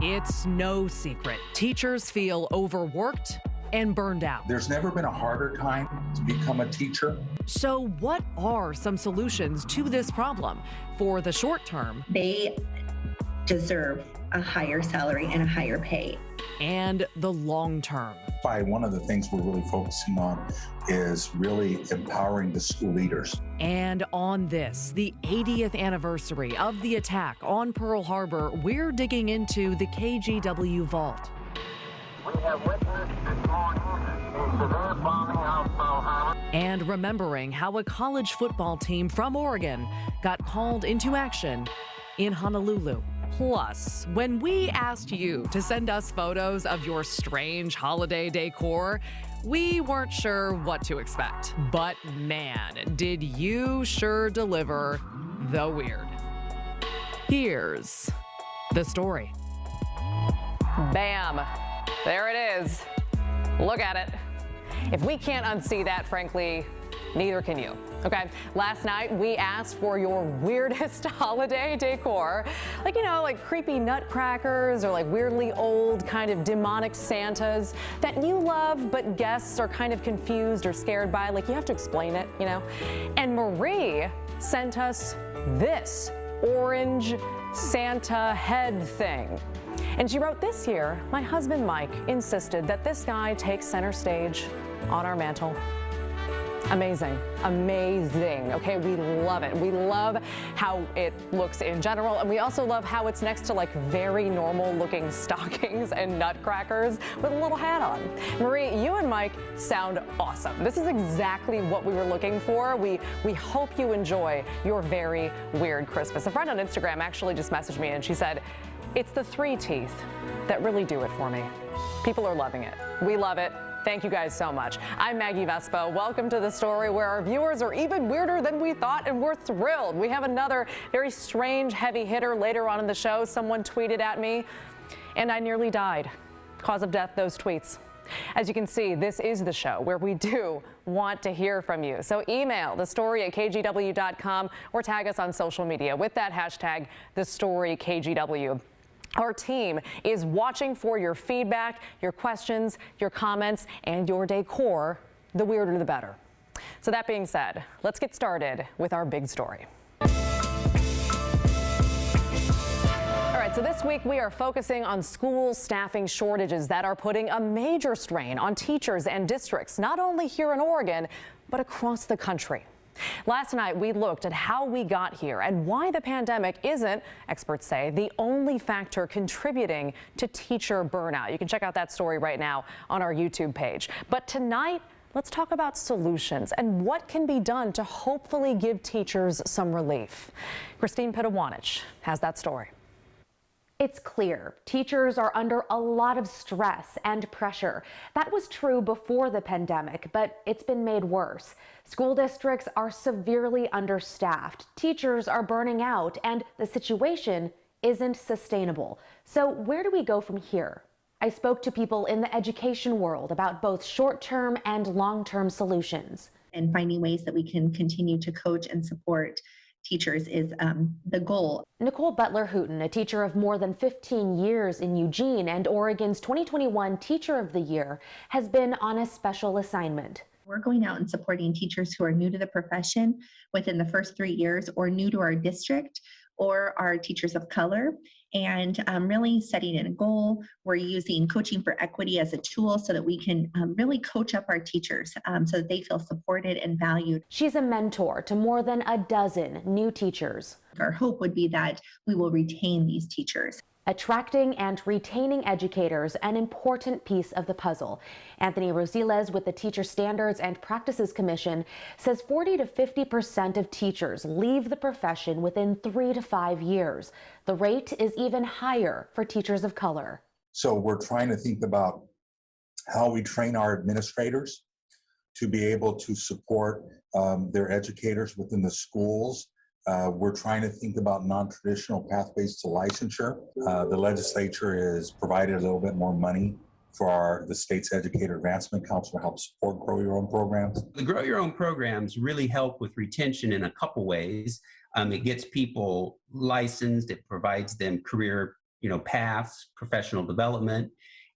It's no secret. Teachers feel overworked and burned out. There's never been a harder time to become a teacher. So what are some solutions to this problem? For the short term, they deserve a higher salary and a higher pay. And the long term. One of the things we're really focusing on is really empowering the school leaders. And on this, the 80th anniversary of the attack on Pearl Harbor, we're digging into the KGW vault. We have witnessed and gone in severe bombing of Pearl Harbor. And remembering how a college football team from Oregon got called into action in Honolulu. Plus, when we asked you to send us photos of your strange holiday decor, we weren't sure what to expect. But man, did you sure deliver the weird. Here's the story. Bam! There it is. Look at it. If we can't unsee that, frankly, neither can you. Okay, last night we asked for your weirdest holiday decor. Like creepy nutcrackers or like weirdly old kind of demonic Santas that you love, but guests are kind of confused or scared by. Like you have to explain it, And Marie sent us this orange Santa head thing. And she wrote, this year, my husband Mike insisted that this guy take center stage on our mantle. Amazing, amazing. Okay, we love it. We love how it looks in general, and we also love how it's next to like very normal looking stockings and nutcrackers with a little hat on. Marie, you and Mike sound awesome. This is exactly what we were looking for. We hope you enjoy your very weird Christmas. A friend on Instagram actually just messaged me and she said, it's the 3 teeth that really do it for me. People are loving it. We love it. Thank you guys so much. I'm Maggie Vespa. Welcome to The Story, where our viewers are even weirder than we thought, and we're thrilled. We have another very strange heavy hitter later on in the show. Someone tweeted at me, and I nearly died. Cause of death, those tweets. As you can see, this is the show where we do want to hear from you. So email thestory@kgw.com or tag us on social media with that hashtag, TheStoryKGW. Our team is watching for your feedback, your questions, your comments, and your decor. The weirder, the better. So that being said, let's get started with our big story. All right, so this week we are focusing on school staffing shortages that are putting a major strain on teachers and districts, not only here in Oregon, but across the country. Last night, we looked at how we got here and why the pandemic isn't, experts say, the only factor contributing to teacher burnout. You can check out that story right now on our YouTube page. But tonight, let's talk about solutions and what can be done to hopefully give teachers some relief. Christine Pitawanich has that story. It's clear teachers are under a lot of stress and pressure. That was true before the pandemic, but it's been made worse. School districts are severely understaffed, teachers are burning out, and the situation isn't sustainable. So where do we go from here? I spoke to people in the education world about both short-term and long-term solutions. And finding ways that we can continue to coach and support teachers is the goal. Nicole Butler-Hooten, a teacher of more than 15 years in Eugene and Oregon's 2021 Teacher of the Year, has been on a special assignment. We're going out and supporting teachers who are new to the profession within the first 3 years, or new to our district, or our teachers of color, and really setting in a goal. We're using Coaching for Equity as a tool so that we can really coach up our teachers so that they feel supported and valued. She's a mentor to more than a dozen new teachers. Our hope would be that we will retain these teachers. Attracting and retaining educators, an important piece of the puzzle. Anthony Rosiles with the Teacher Standards and Practices Commission says 40 to 50% of teachers leave the profession within 3 to 5 years. The rate is even higher for teachers of color. So we're trying to think about how we train our administrators to be able to support their educators within the schools. We're trying to think about non-traditional pathways to licensure. The legislature has provided a little bit more money for the state's Educator Advancement Council to help support Grow Your Own programs. The Grow Your Own programs really help with retention in a couple ways. It gets people licensed, it provides them career paths, professional development.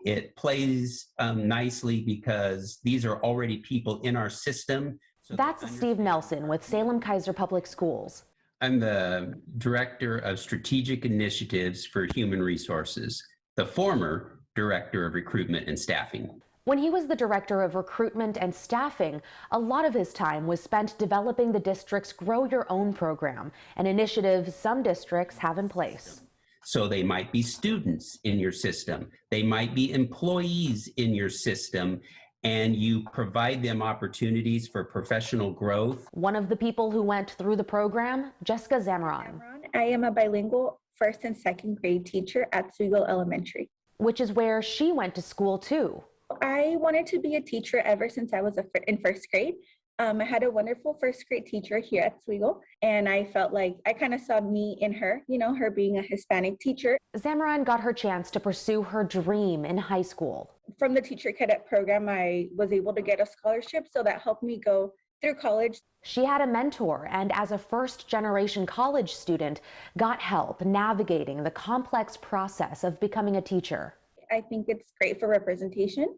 It plays nicely because these are already people in our system. So that's Steve Nelson with Salem-Keizer Public Schools. I'm the Director of Strategic Initiatives for Human Resources, the former Director of Recruitment and Staffing. When he was the Director of Recruitment and Staffing, a lot of his time was spent developing the district's Grow Your Own program, an initiative some districts have in place. So they might be students in your system, they might be employees in your system, and you provide them opportunities for professional growth. One of the people who went through the program, Jessica Zamaron. I am a bilingual first and second grade teacher at Sweegle Elementary, which is where she went to school too. I wanted to be a teacher ever since I was in first grade. I had a wonderful first grade teacher here at Sweegle, and I felt like I kind of saw me in her, her being a Hispanic teacher. Zamaron got her chance to pursue her dream in high school. From the teacher cadet program, I was able to get a scholarship, so that helped me go through college. She had a mentor, and as a first-generation college student, got help navigating the complex process of becoming a teacher. I think it's great for representation.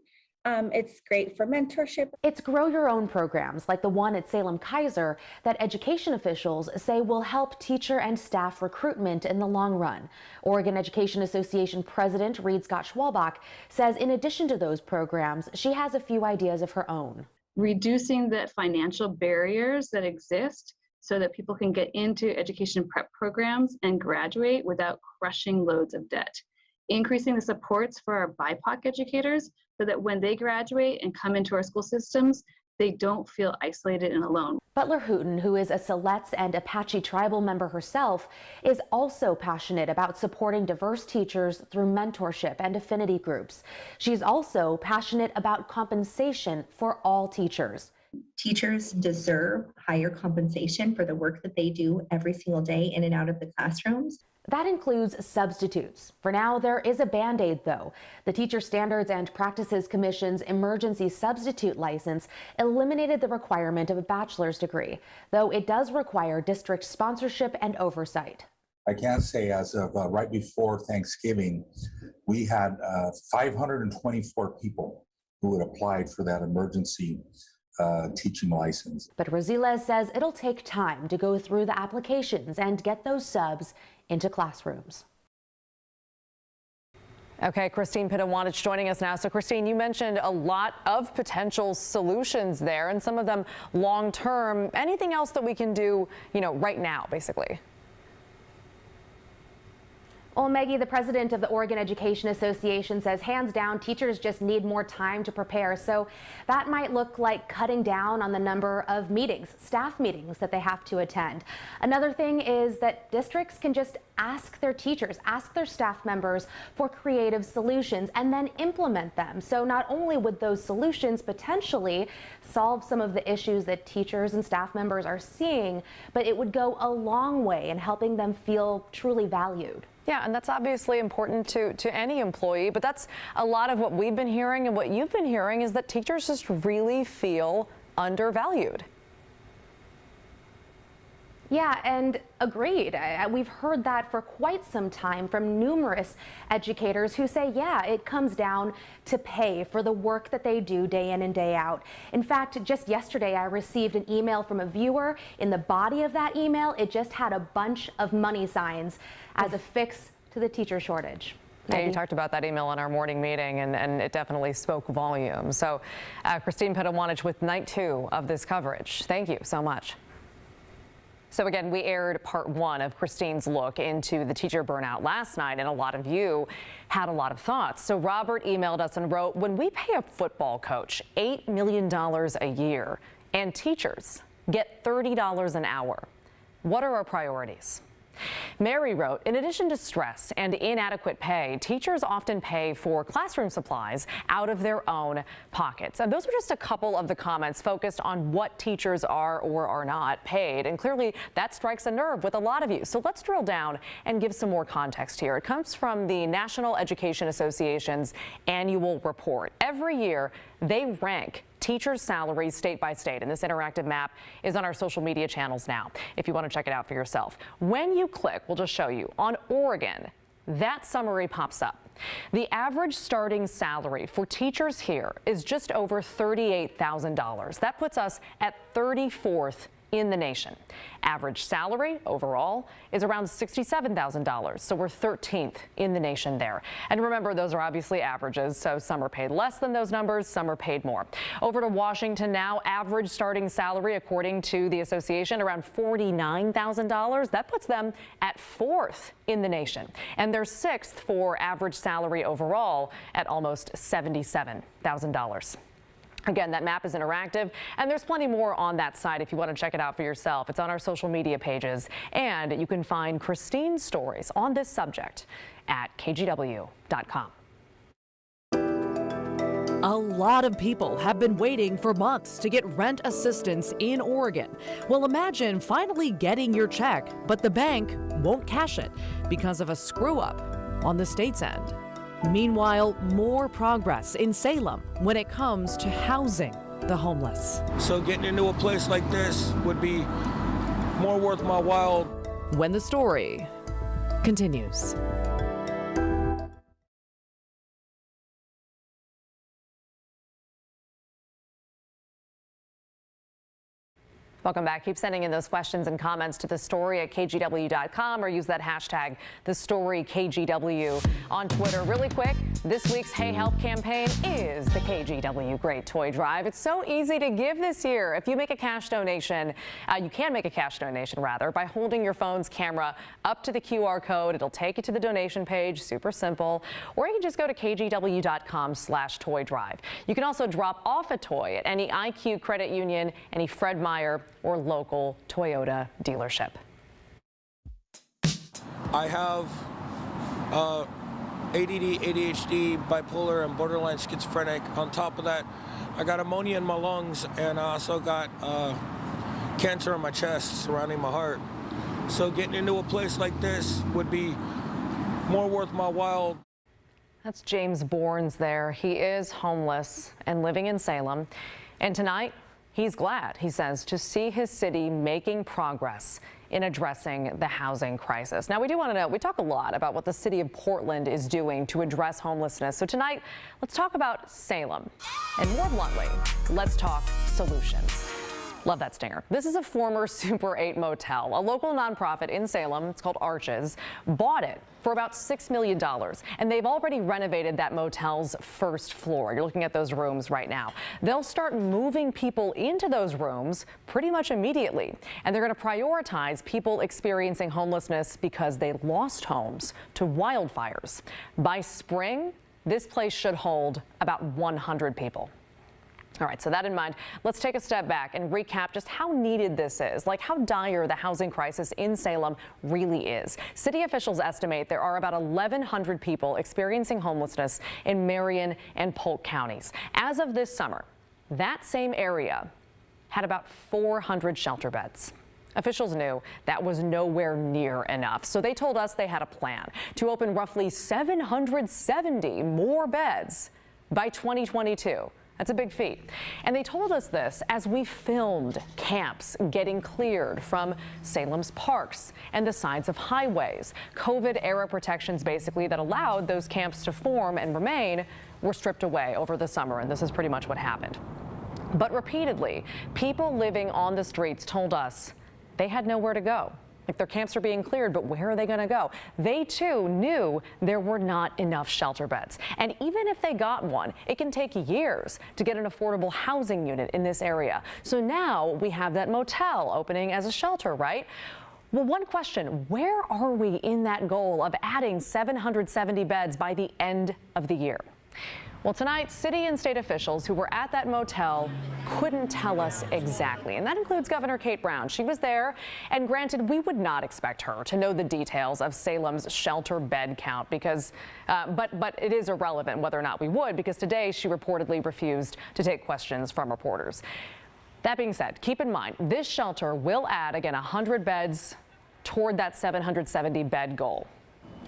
It's great for mentorship. It's Grow Your Own programs like the one at Salem-Keizer that education officials say will help teacher and staff recruitment in the long run. Oregon Education Association President Reed Scott Schwalbach says in addition to those programs, she has a few ideas of her own. Reducing the financial barriers that exist so that people can get into education prep programs and graduate without crushing loads of debt. Increasing the supports for our BIPOC educators so that when they graduate and come into our school systems, they don't feel isolated and alone. Butler Hooten, who is a Siletz and Apache tribal member herself, is also passionate about supporting diverse teachers through mentorship and affinity groups. She's also passionate about compensation for all teachers. Teachers deserve higher compensation for the work that they do every single day in and out of the classrooms. That includes substitutes. For now, there is a Band-Aid, though. The Teacher Standards and Practices Commission's emergency substitute license eliminated the requirement of a bachelor's degree, though it does require district sponsorship and oversight. I can say as of right before Thanksgiving, we had 524 people who had applied for that emergency teaching license. But Rosiles says it'll take time to go through the applications and get those subs into classrooms. Okay, Christine Pitawanich joining us now. So Christine, you mentioned a lot of potential solutions there and some of them long term. Anything else that we can do, right now, basically? Well, Maggie, the president of the Oregon Education Association says hands down, teachers just need more time to prepare. So that might look like cutting down on the number of meetings, staff meetings that they have to attend. Another thing is that districts can just ask their teachers, ask their staff members for creative solutions and then implement them. So not only would those solutions potentially solve some of the issues that teachers and staff members are seeing, but it would go a long way in helping them feel truly valued. Yeah, and that's obviously important to any employee, but that's a lot of what we've been hearing and what you've been hearing is that teachers just really feel undervalued. Yeah, and agreed. We've heard that for quite some time from numerous educators who say, yeah, it comes down to pay for the work that they do day in and day out. In fact, just yesterday, I received an email from a viewer. In the body of that email, it just had a bunch of money signs as a fix to the teacher shortage. Yeah, you talked about that email in our morning meeting, and it definitely spoke volumes. So Christine Pitawanich with night 2 of this coverage. Thank you so much. So again, we aired part 1 of Christine's look into the teacher burnout last night, and a lot of you had a lot of thoughts. So Robert emailed us and wrote, when we pay a football coach $8 million a year and teachers get $30 an hour, what are our priorities? Mary wrote, in addition to stress and inadequate pay, teachers often pay for classroom supplies out of their own pockets. And those are just a couple of the comments focused on what teachers are or are not paid. And clearly that strikes a nerve with a lot of you. So let's drill down and give some more context here. It comes from the National Education Association's annual report. Every year they rank teachers' salaries state by state, and this interactive map is on our social media channels now if you want to check it out for yourself. When you click, we'll just show you, on Oregon, that summary pops up. The average starting salary for teachers here is just over $38,000. That puts us at 34th in the nation. Average salary overall is around $67,000, so we're 13th in the nation there. And remember, those are obviously averages, so some are paid less than those numbers, some are paid more. Over to Washington now, average starting salary, according to the association, around $49,000. That puts them at 4th in the nation, and they're 6th for average salary overall at almost $77,000. Again, that map is interactive, and there's plenty more on that site if you want to check it out for yourself. It's on our social media pages, and you can find Christine's stories on this subject at kgw.com. A lot of people have been waiting for months to get rent assistance in Oregon. Well, imagine finally getting your check, but the bank won't cash it because of a screw-up on the state's end. Meanwhile, more progress in Salem when it comes to housing the homeless. So getting into a place like this would be more worth my while. When the story continues. Welcome back. Keep sending in those questions and comments to the story at kgw.com or use that hashtag #TheStoryKGW on Twitter. Really quick, this week's Hey Help campaign is the KGW Great Toy Drive. It's so easy to give this year. If you make a cash donation, you can make a cash donation rather by holding your phone's camera up to the QR code. It'll take you to the donation page, super simple. Or you can just go to kgw.com/toy drive. You can also drop off a toy at any IQ credit union, any Fred Meyer or local Toyota dealership. I have ADD, ADHD, bipolar, and borderline schizophrenic. On top of that, I got ammonia in my lungs, and I also got cancer in my chest surrounding my heart. So getting into a place like this would be more worth my while. That's James Bournes there. He is homeless and living in Salem. And tonight, he's glad, he says, to see his city making progress in addressing the housing crisis. Now, we do want to know, we talk a lot about what the city of Portland is doing to address homelessness. So tonight, let's talk about Salem. And more bluntly, let's talk solutions. Love that stinger. This is a former Super 8 motel. A local nonprofit in Salem, it's called Arches, bought it for about $6 million. And they've already renovated that motel's first floor. You're looking at those rooms right now. They'll start moving people into those rooms pretty much immediately. And they're going to prioritize people experiencing homelessness because they lost homes to wildfires. By spring, this place should hold about 100 people. All right, so that in mind, let's take a step back and recap just how needed this is, like how dire the housing crisis in Salem really is. City officials estimate there are about 1,100 people experiencing homelessness in Marion and Polk counties. As of this summer, that same area had about 400 shelter beds. Officials knew that was nowhere near enough, so they told us they had a plan to open roughly 770 more beds by 2022. That's a big feat. And they told us this as we filmed camps getting cleared from Salem's parks and the sides of highways. COVID-era protections, basically, that allowed those camps to form and remain were stripped away over the summer, and this is pretty much what happened. But repeatedly, people living on the streets told us they had nowhere to go. Like, their camps are being cleared, but where are they going to go? They, too, knew there were not enough shelter beds. And even if they got one, it can take years to get an affordable housing unit in this area. So now we have that motel opening as a shelter, right? Well, one question, where are we in that goal of adding 770 beds by the end of the year? Well, tonight, city and state officials who were at that motel couldn't tell us exactly, and that includes Governor Kate Brown. She was there, and granted, we would not expect her to know the details of Salem's shelter bed count because, but it is irrelevant whether or not we would, because today she reportedly refused to take questions from reporters. That being said, keep in mind, this shelter will add, again, 100 beds toward that 770 bed goal.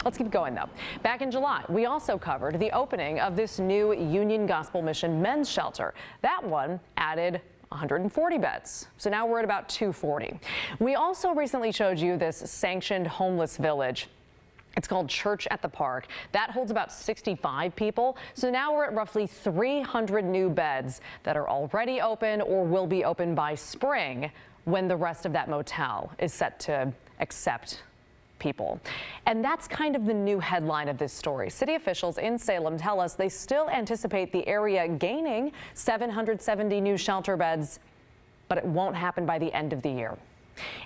Let's keep going, though. Back in July, we also covered the opening of this new Union Gospel Mission men's shelter. That one added 140 beds. So now we're at about 240. We also recently showed you this sanctioned homeless village. It's called Church at the Park. That holds about 65 people. So now we're at roughly 300 new beds that are already open or will be open by spring, when the rest of that motel is set to accept people. And that's kind of the new headline of this story. City officials in Salem tell us they still anticipate the area gaining 770 new shelter beds, but it won't happen by the end of the year.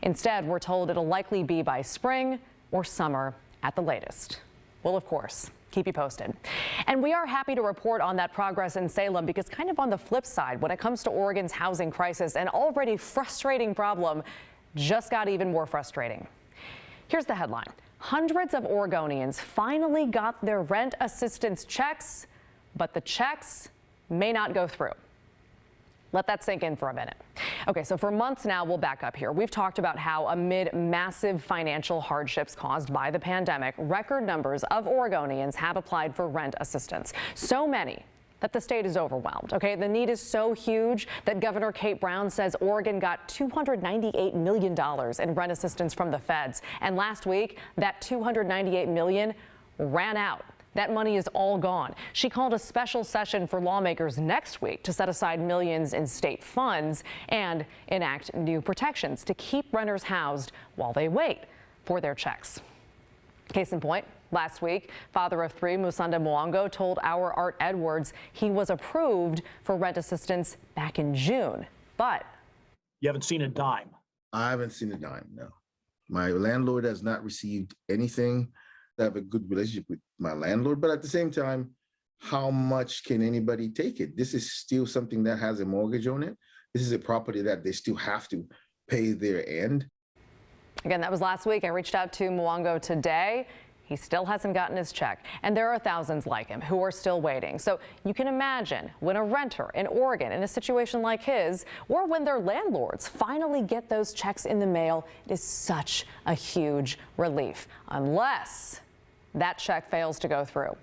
Instead, we're told it'll likely be by spring or summer at the latest. We'll, of course, keep you posted. And we are happy to report on that progress in Salem, because kind of on the flip side, when it comes to Oregon's housing crisis, an already frustrating problem just got even more frustrating. Here's the headline. Hundreds of Oregonians finally got their rent assistance checks, but the checks may not go through. Let that sink in for a minute. Okay, so for months now, we'll back up here. We've talked about how amid massive financial hardships caused by the pandemic, record numbers of Oregonians have applied for rent assistance. So many that the state is overwhelmed. Okay, the need is so huge that Governor Kate Brown says Oregon got $298 million in rent assistance from the feds. And last week, that $298 million ran out. That money is all gone. She called a special session for lawmakers next week to set aside millions in state funds and enact new protections to keep renters housed while they wait for their checks. Case in point, last week, father of three, Musanda Mwango, told our Art Edwards he was approved for rent assistance back in June, but you haven't seen a dime. I haven't seen a dime, no. My landlord has not received anything. I have a good relationship with my landlord, but at the same time, how much can anybody take it? This is still something that has a mortgage on it. This is a property that they still have to pay their end. Again, that was last week. I reached out to Mwango today. He still hasn't gotten his check, and there are thousands like him who are still waiting. So you can imagine when a renter in Oregon in a situation like his, or when their landlords finally get those checks in the mail, it is such a huge relief, unless that check fails to go through,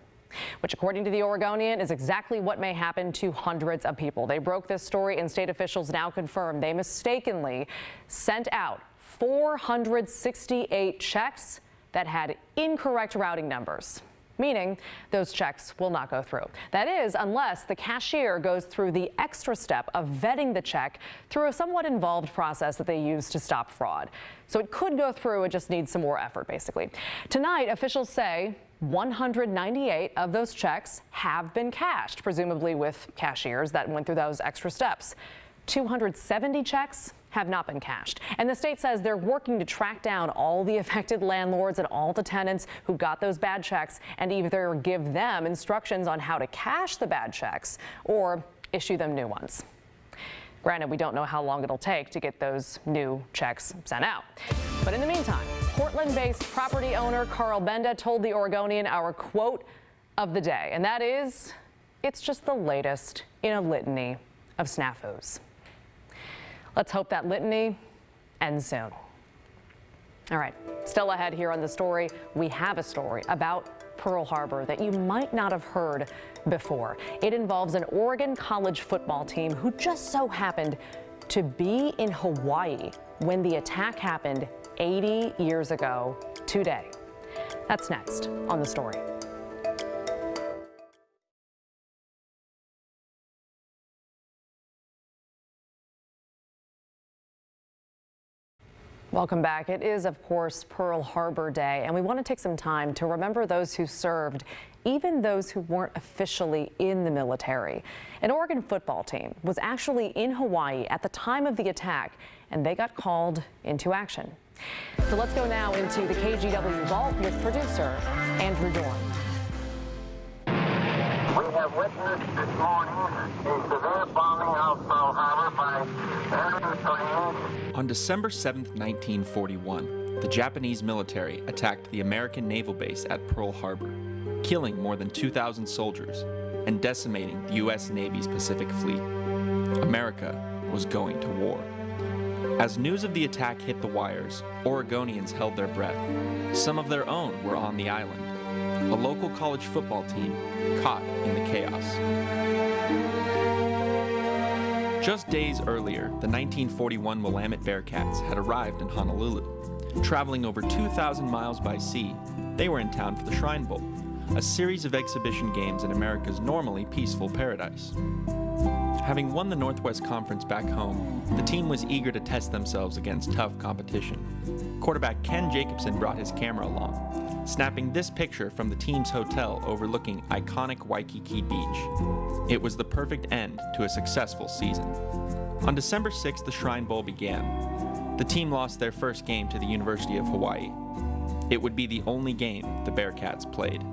which, according to the Oregonian, is exactly what may happen to hundreds of people. They broke this story, and state officials now confirm they mistakenly sent out 468 checks that had incorrect routing numbers, meaning those checks will not go through. That is, unless the cashier goes through the extra step of vetting the check through a somewhat involved process that they use to stop fraud. So it could go through, it just needs some more effort, basically. Tonight, officials say 198 of those checks have been cashed, presumably with cashiers that went through those extra steps. 270 checks have not been cashed. And the state says they're working to track down all the affected landlords and all the tenants who got those bad checks, and either give them instructions on how to cash the bad checks or issue them new ones. Granted, we don't know how long it'll take to get those new checks sent out. But in the meantime, Portland-based property owner Carl Benda told the Oregonian our quote of the day, and that is, "It's just the latest in a litany of snafus." Let's hope that litany ends soon. All right, still ahead here on the story, we have a story about Pearl Harbor that you might not have heard before. It involves an Oregon college football team who just so happened to be in Hawaii when the attack happened 80 years ago today. That's next on the story. Welcome back. It is, of course, Pearl Harbor Day, and we want to take some time to remember those who served, even those who weren't officially in the military. An Oregon football team was actually in Hawaii at the time of the attack, and they got called into action. So let's go now into the KGW vault with producer Andrew Dorn. We have witnessed this morning a severe bombing of Pearl Harbor by enemy planes. On December 7, 1941, the Japanese military attacked the American naval base at Pearl Harbor, killing more than 2,000 soldiers and decimating the U.S. Navy's Pacific Fleet. America was going to war. As news of the attack hit the wires, Oregonians held their breath. Some of their own were on the island. A local college football team caught in the chaos. Just days earlier, the 1941 Willamette Bearcats had arrived in Honolulu. Traveling over 2,000 miles by sea, they were in town for the Shrine Bowl, a series of exhibition games in America's normally peaceful paradise. Having won the Northwest Conference back home, the team was eager to test themselves against tough competition. Quarterback Ken Jacobson brought his camera along, snapping this picture from the team's hotel overlooking iconic Waikiki Beach. It was the perfect end to a successful season. On December 6th, the Shrine Bowl began. The team lost their first game to the University of Hawaii. It would be the only game the Bearcats played.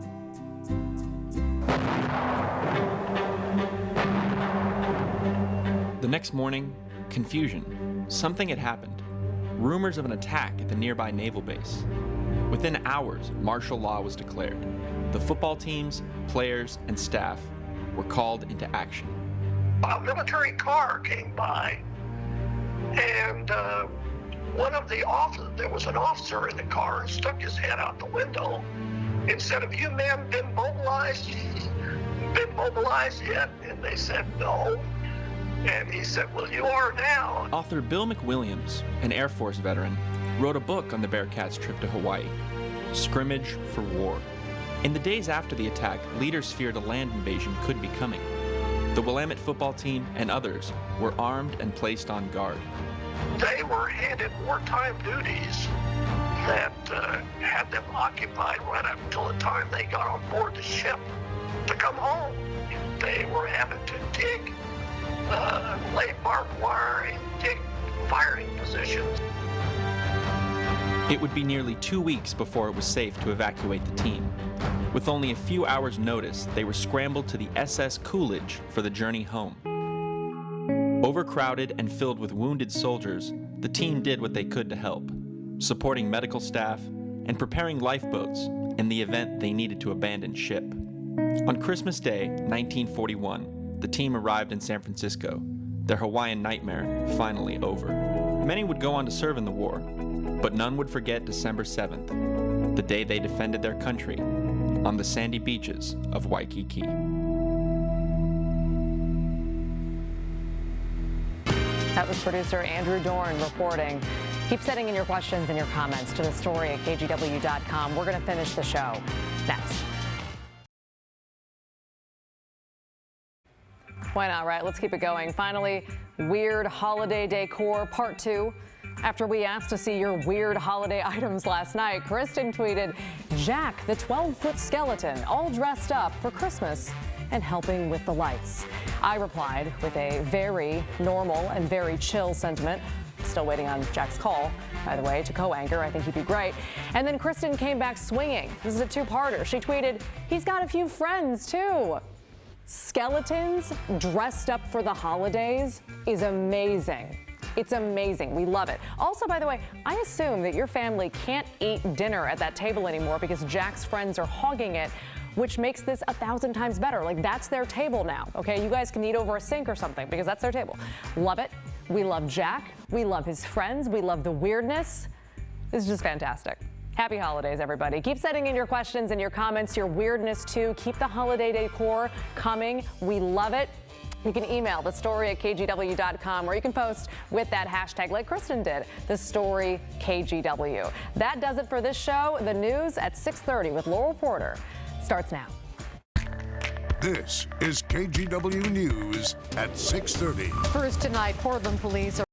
The next morning, confusion. Something had happened. Rumors of an attack at the nearby naval base. Within hours, martial law was declared. The football teams, players, and staff were called into action. A military car came by, and there was an officer in the car and stuck his head out the window and said, "Have you men been mobilized yet?" And they said, "No." And he said, "Well, you are now." Author Bill McWilliams, an Air Force veteran, wrote a book on the Bearcats' trip to Hawaii, Scrimmage for War. In the days after the attack, leaders feared a land invasion could be coming. The Willamette football team and others were armed and placed on guard. They were handed wartime duties that had them occupied right up until the time they got on board the ship to come home. They were having to dig, lay barbed wire and dig firing positions. It would be nearly 2 weeks before it was safe to evacuate the team. With only a few hours' notice, they were scrambled to the SS Coolidge for the journey home. Overcrowded and filled with wounded soldiers, the team did what they could to help, supporting medical staff and preparing lifeboats in the event they needed to abandon ship. On Christmas Day, 1941, the team arrived in San Francisco, their Hawaiian nightmare finally over. Many would go on to serve in the war, but none would forget December 7th, the day they defended their country on the sandy beaches of Waikiki. That was producer Andrew Dorn reporting. Keep sending in your questions and your comments to the story at kgw.com. We're going to finish the show next. Why not, right? Let's keep it going. Finally, weird holiday decor part 2. After we asked to see your weird holiday items last night, Kristen tweeted, "Jack, the 12-foot skeleton, all dressed up for Christmas and helping with the lights." I replied with a very normal and very chill sentiment. Still waiting on Jack's call, by the way, to co-anchor. I think he'd be great. And then Kristen came back swinging. This is a two-parter. She tweeted, "He's got a few friends, too." Skeletons dressed up for the holidays is amazing. It's amazing. We love it. Also, by the way, I assume that your family can't eat dinner at that table anymore because Jack's friends are hogging it, which makes this 1,000 times better. Like, that's their table now, okay? You guys can eat over a sink or something because that's their table. Love it. We love Jack. We love his friends. We love the weirdness. This is just fantastic. Happy holidays, everybody. Keep sending in your questions and your comments, your weirdness too. Keep the holiday decor coming. We love it. You can email thestory@kgw.com, or you can post with that hashtag like Kristen did, thestoryKGW. That does it for this show. The news at 6:30 with Laurel Porter starts now. This is KGW News at 6:30. First tonight, Portland police are